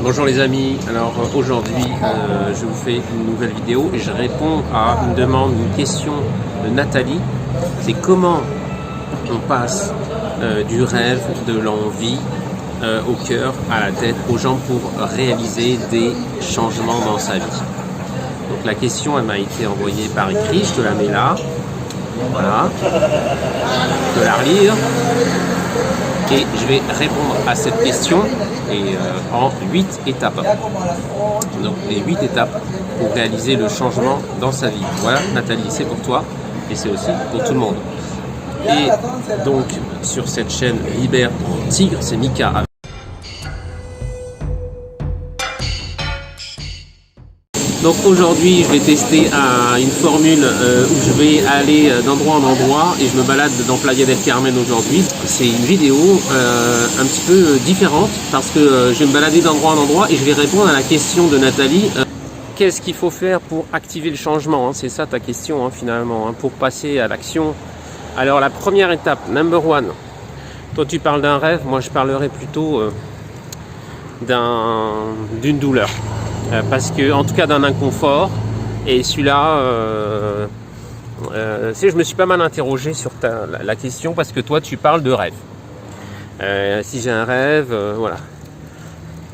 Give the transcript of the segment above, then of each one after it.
Bonjour les amis, alors aujourd'hui je vous fais une nouvelle vidéo et je réponds à une demande, une question de Nathalie. C'est comment on passe du rêve, de l'envie au cœur, à la tête, aux gens pour réaliser des changements dans sa vie. Donc la question elle m'a été envoyée par écrit, je te la mets là, voilà, je te la relire. Et je vais répondre à cette question en 8 étapes. Donc les 8 étapes pour réaliser le changement dans sa vie. Voilà Nathalie, c'est pour toi et c'est aussi pour tout le monde. Et donc sur cette chaîne Libère ton Tigre, c'est Mika. Donc aujourd'hui je vais tester une formule où je vais aller d'endroit en endroit et je me balade dans Playa del Carmen aujourd'hui. C'est une vidéo un petit peu différente parce que je vais me balader d'endroit en endroit et je vais répondre à la question de Nathalie. Qu'est-ce qu'il faut faire pour activer le changement, hein? C'est ça ta question finalement, hein, pour passer à l'action. Alors la première étape, number one. Toi tu parles d'un rêve, moi je parlerai plutôt d'une douleur. Parce que, en tout cas, d'un inconfort. Et celui-là, je me suis pas mal interrogé sur la question parce que toi, tu parles de rêve. Si j'ai un rêve, voilà.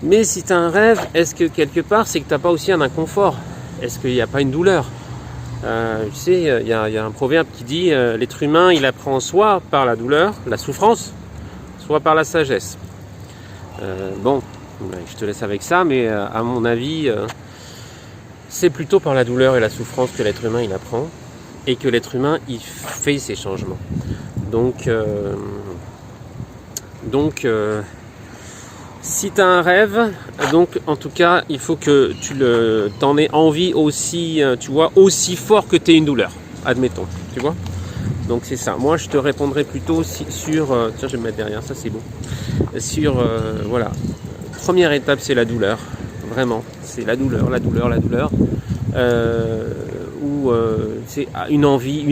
Mais si tu as un rêve, est-ce que quelque part, c'est que tu n'as pas aussi un inconfort? Est-ce qu'il n'y a pas une douleur? Tu sais, il y a un proverbe qui dit l'être humain, il apprend soit par la douleur, la souffrance, soit par la sagesse. Bon. Je te laisse avec ça, mais à mon avis, c'est plutôt par la douleur et la souffrance que l'être humain il apprend et que l'être humain il fait ses changements. Donc si tu as un rêve, donc en tout cas, il faut que tu t'en aies envie aussi, tu vois, aussi fort que tu aies une douleur, admettons, tu vois. Donc c'est ça. Moi, je te répondrai plutôt sur, tiens, je vais me mettre derrière, ça c'est bon. Sur, voilà. Première étape, c'est la douleur, vraiment, c'est la douleur, où c'est une envie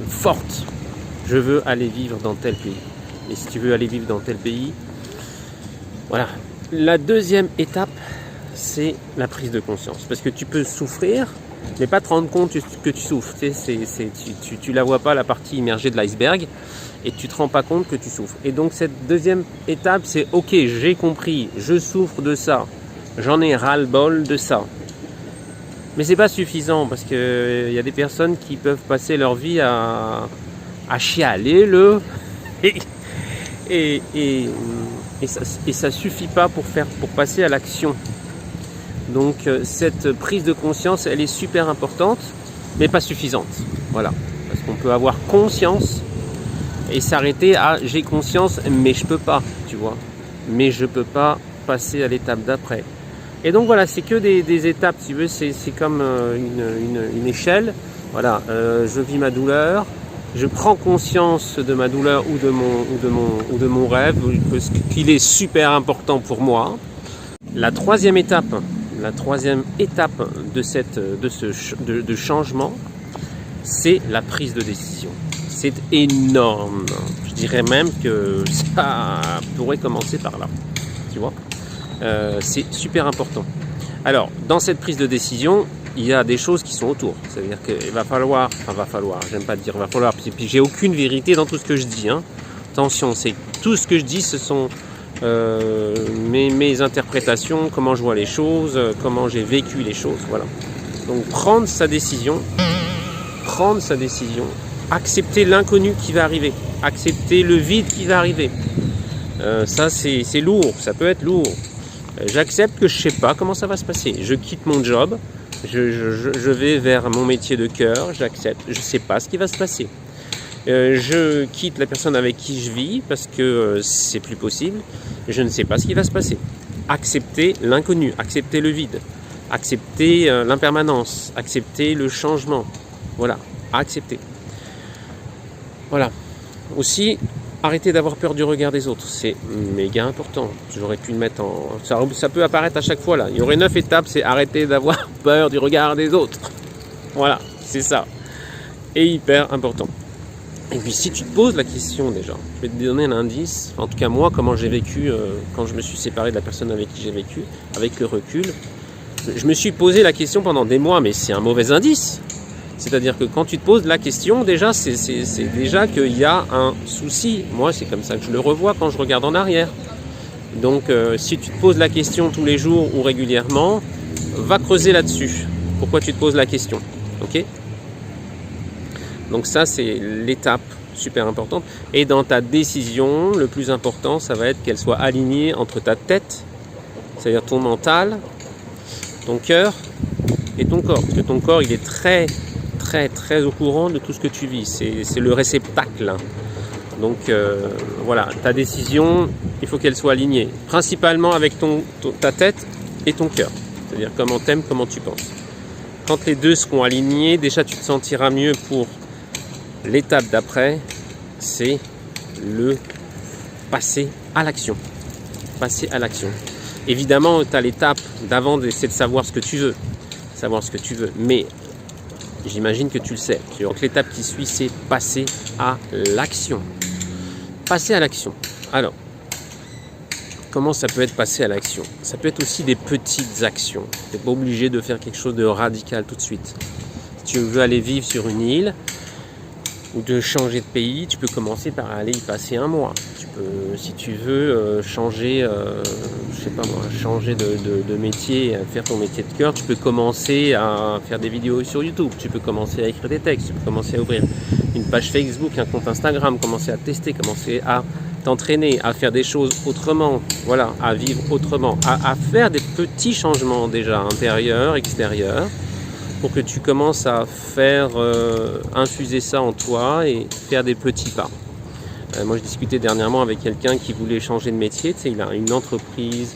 forte. Je veux aller vivre dans tel pays. Et si tu veux aller vivre dans tel pays, voilà. La deuxième étape, c'est la prise de conscience, parce que tu peux souffrir, mais pas te rendre compte que tu souffres. Tu la vois pas, la partie immergée de l'iceberg. Et tu ne te rends pas compte que tu souffres. Et donc cette deuxième étape, c'est ok, j'ai compris, je souffre de ça, j'en ai ras-le-bol de ça. Mais c'est pas suffisant parce que y a des personnes qui peuvent passer leur vie à chialer et ça suffit pas pour passer à l'action. Donc cette prise de conscience, elle est super importante, mais pas suffisante. Voilà, parce qu'on peut avoir conscience et s'arrêter à j'ai conscience mais je peux pas, tu vois, mais je peux pas passer à l'étape d'après. Et donc voilà, c'est que des étapes, si tu veux, c'est comme une échelle. Voilà, je vis ma douleur, je prends conscience de ma douleur ou de mon rêve, qu'il est super important pour moi. La troisième étape de changement, c'est la prise de décision. C'est énorme. Je dirais même que ça pourrait commencer par là. Tu vois, c'est super important. Alors, dans cette prise de décision, il y a des choses qui sont autour. C'est-à-dire qu'il va falloir, j'aime pas dire va falloir, puis j'ai aucune vérité dans tout ce que je dis. Hein. Attention, c'est tout ce que je dis, ce sont mes interprétations, comment je vois les choses, comment j'ai vécu les choses. Voilà. Donc, prendre sa décision. Accepter l'inconnu qui va arriver, accepter le vide qui va arriver. Ça c'est lourd, ça peut être lourd. J'accepte que je sais pas comment ça va se passer. Je quitte mon job, je vais vers mon métier de cœur, j'accepte, je sais pas ce qui va se passer. Je quitte la personne avec qui je vis parce que c'est plus possible, je ne sais pas ce qui va se passer. Accepter l'inconnu, accepter le vide, accepter l'impermanence, accepter le changement. Voilà, accepter. Voilà. Aussi, arrêtez d'avoir peur du regard des autres. C'est méga important. J'aurais pu le mettre en... Ça peut apparaître à chaque fois là. Il y aurait 9 étapes, c'est arrêter d'avoir peur du regard des autres. Voilà, c'est ça. Et hyper important. Et puis si tu te poses la question déjà, je vais te donner un indice, en tout cas moi, comment j'ai vécu quand je me suis séparé de la personne avec qui j'ai vécu, avec le recul, je me suis posé la question pendant des mois, mais c'est un mauvais indice. C'est-à-dire que quand tu te poses la question, déjà, c'est déjà qu'il y a un souci. Moi, c'est comme ça que je le revois quand je regarde en arrière. Donc, si tu te poses la question tous les jours ou régulièrement, va creuser là-dessus. Pourquoi tu te poses la question, ok? Donc ça, c'est l'étape super importante. Et dans ta décision, le plus important, ça va être qu'elle soit alignée entre ta tête, c'est-à-dire ton mental, ton cœur et ton corps. Parce que ton corps, il est très au courant de tout ce que tu vis. C'est le réceptacle. Donc voilà, ta décision, il faut qu'elle soit alignée. Principalement avec ta tête et ton cœur. C'est-à-dire comment t'aimes, comment tu penses. Quand les deux seront alignés, déjà tu te sentiras mieux pour l'étape d'après, c'est le passer à l'action. Passer à l'action. Évidemment, tu as l'étape d'avant, c'est de savoir ce que tu veux. Savoir ce que tu veux. Mais j'imagine que tu le sais. Donc l'étape qui suit, c'est passer à l'action. Passer à l'action. Alors, comment ça peut être passer à l'action? Ça peut être aussi des petites actions. Tu n'es pas obligé de faire quelque chose de radical tout de suite. Si tu veux aller vivre sur une île ou de changer de pays, tu peux commencer par aller y passer un mois. Tu peux, si tu veux changer, je sais pas moi, changer de métier, faire ton métier de cœur, tu peux commencer à faire des vidéos sur YouTube, tu peux commencer à écrire des textes, tu peux commencer à ouvrir une page Facebook, un compte Instagram, commencer à tester, commencer à t'entraîner, à faire des choses autrement, voilà, à vivre autrement, à faire des petits changements déjà intérieurs, extérieurs, pour que tu commences à faire infuser ça en toi et faire des petits pas. Moi, je discutais dernièrement avec quelqu'un qui voulait changer de métier. Tu sais, il a une entreprise,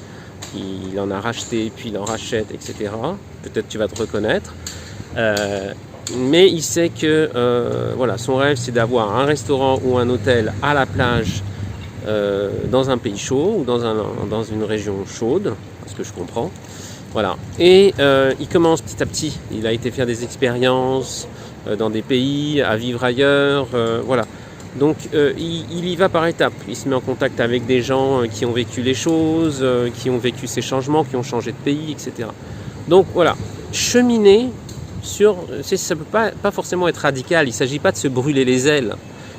il en a racheté, puis il en rachète, etc. Peut-être tu vas te reconnaître. Mais il sait que voilà, son rêve, c'est d'avoir un restaurant ou un hôtel à la plage dans un pays chaud ou dans une région chaude, ce que je comprends. Voilà. Et il commence petit à petit. Il a été faire des expériences dans des pays, à vivre ailleurs. Voilà. Donc il y va par étapes. Il se met en contact avec des gens qui ont vécu les choses, qui ont vécu ces changements, qui ont changé de pays, etc. Donc voilà. Cheminer sur... Ça ne peut pas forcément être radical. Il ne s'agit pas de se brûler les ailes.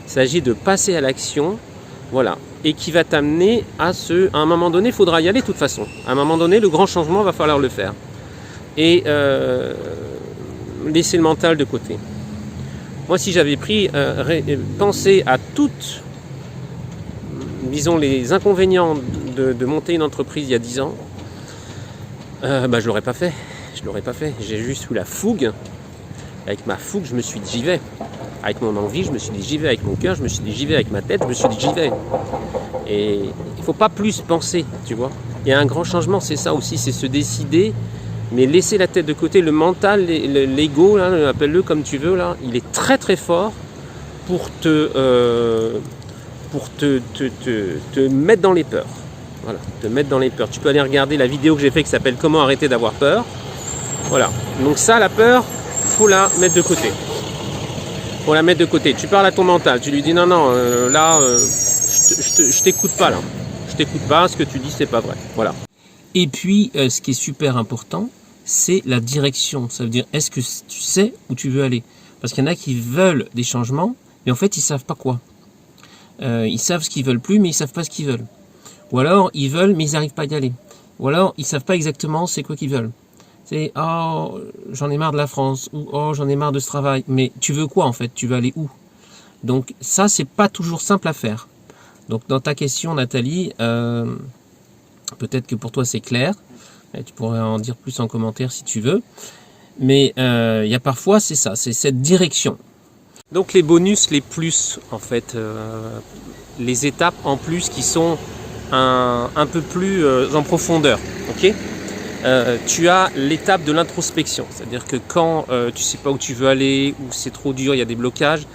Il s'agit de passer à l'action. Voilà. Et qui va t'amener à un moment donné, il faudra y aller de toute façon. À un moment donné, le grand changement, va falloir le faire. Et laisser le mental de côté. Moi, si j'avais pensé à toutes, disons, les inconvénients de monter une entreprise il y a 10 ans, je ne l'aurais pas fait. Je l'aurais pas fait. J'ai juste eu la fougue. Avec ma fougue, je me suis dit j'y vais. Avec mon envie, je me suis dit j'y vais. Avec mon cœur, je me suis dit j'y vais. Avec ma tête, je me suis dit j'y vais. Et il ne faut pas plus penser, tu vois. Il y a un grand changement, c'est ça aussi, c'est se décider, mais laisser la tête de côté. Le mental, l'ego, là, appelle-le comme tu veux, là, il est très très fort pour te mettre dans les peurs. Voilà, te mettre dans les peurs. Tu peux aller regarder la vidéo que j'ai faite qui s'appelle Comment arrêter d'avoir peur. Voilà, donc ça, la peur, faut la mettre de côté. Faut la mettre de côté. Tu parles à ton mental, tu lui dis non, là, je t'écoute pas là. Je t'écoute pas, ce que tu dis, c'est pas vrai. Voilà. Et puis, ce qui est super important, c'est la direction. Ça veut dire, est-ce que tu sais où tu veux aller? Parce qu'il y en a qui veulent des changements, mais en fait, ils savent pas quoi. Ils savent ce qu'ils veulent plus, mais ils savent pas ce qu'ils veulent. Ou alors, ils veulent, mais ils n'arrivent pas à y aller. Ou alors, ils savent pas exactement c'est quoi qu'ils veulent. C'est « Oh, j'en ai marre de la France » ou « Oh, j'en ai marre de ce travail ». Mais tu veux quoi en fait? Tu veux aller où? Donc ça, c'est pas toujours simple à faire. Donc dans ta question, Nathalie, peut-être que pour toi c'est clair. Et tu pourrais en dire plus en commentaire si tu veux. Mais il y a parfois, c'est ça, c'est cette direction. Donc les bonus, les plus, en fait, les étapes en plus qui sont un peu plus en profondeur, ok? Tu as l'étape de l'introspection, c'est-à-dire que quand tu sais pas où tu veux aller, ou c'est trop dur, il y a des blocages,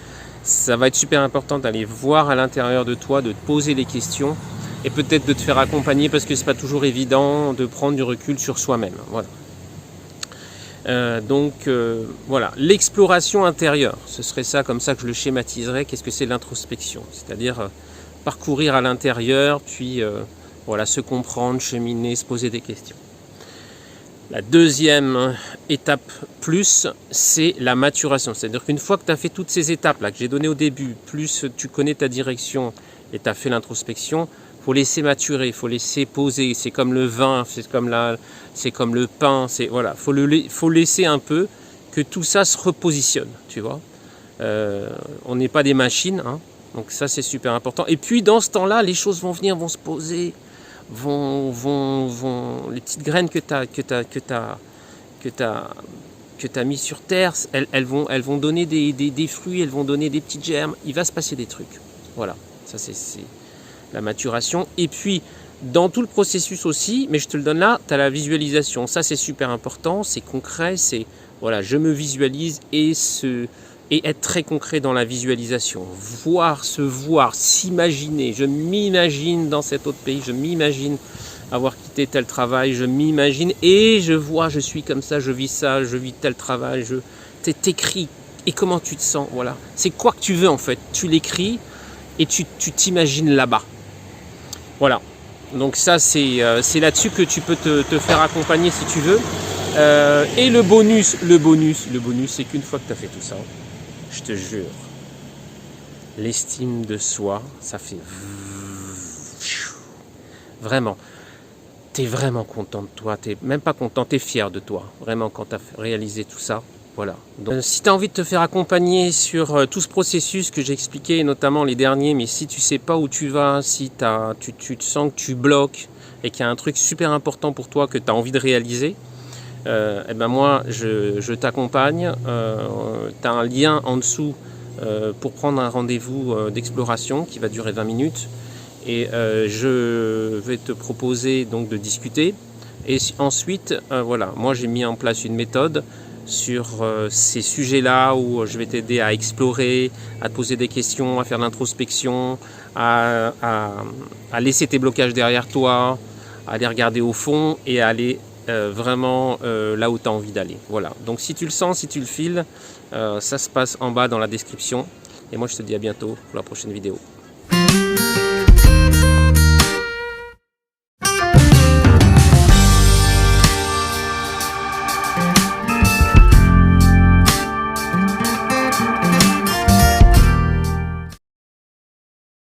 ça va être super important d'aller voir à l'intérieur de toi, de te poser les questions et peut-être de te faire accompagner parce que c'est pas toujours évident de prendre du recul sur soi-même. Voilà. Voilà, l'exploration intérieure, ce serait ça, comme ça que je le schématiserais. Qu'est-ce que c'est l'introspection? C'est-à-dire parcourir à l'intérieur, puis voilà, se comprendre, cheminer, se poser des questions. La deuxième étape plus, c'est la maturation. C'est-à-dire qu'une fois que tu as fait toutes ces étapes-là que j'ai données au début, plus tu connais ta direction et tu as fait l'introspection, il faut laisser maturer, il faut laisser poser. C'est comme le vin, c'est comme le pain. Voilà, faut laisser un peu que tout ça se repositionne, tu vois. On n'est pas des machines, hein, donc ça c'est super important. Et puis dans ce temps-là, les choses vont venir, vont se poser. Les petites graines que tu as mis sur terre, elles vont donner des fruits, elles vont donner des petites germes, il va se passer des trucs. Voilà, ça c'est la maturation. Et puis, dans tout le processus aussi, mais je te le donne là, tu as la visualisation. Ça c'est super important, c'est concret, c'est voilà, je me visualise et être très concret dans la visualisation, se voir, s'imaginer, je m'imagine dans cet autre pays, je m'imagine avoir quitté tel travail, je m'imagine et je vois, je suis comme ça, je vis tel travail, t'écris et comment tu te sens, voilà. C'est quoi que tu veux en fait, tu l'écris et tu t'imagines là-bas. Voilà, donc ça c'est là-dessus que tu peux te faire accompagner si tu veux. Et le bonus, c'est qu'une fois que tu as fait tout ça, je te jure, l'estime de soi, ça fait vraiment. Tu es vraiment content de toi, tu n'es même pas content, tu es fier de toi, vraiment quand tu as réalisé tout ça. Voilà. Donc, si tu as envie de te faire accompagner sur tout ce processus que j'ai expliqué, notamment les derniers, mais si tu ne sais pas où tu vas, si tu te sens que tu bloques et qu'il y a un truc super important pour toi que tu as envie de réaliser, et ben moi je t'accompagne. Tu as un lien en dessous pour prendre un rendez-vous d'exploration qui va durer 20 minutes et je vais te proposer donc de discuter et ensuite voilà, moi j'ai mis en place une méthode sur ces sujets là où je vais t'aider à explorer, à te poser des questions, à faire de l'introspection, à laisser tes blocages derrière toi, à aller regarder au fond et à aller vraiment là où tu as envie d'aller. Voilà. Donc si tu le sens, si tu le files, ça se passe en bas dans la description. Et moi je te dis à bientôt pour la prochaine vidéo.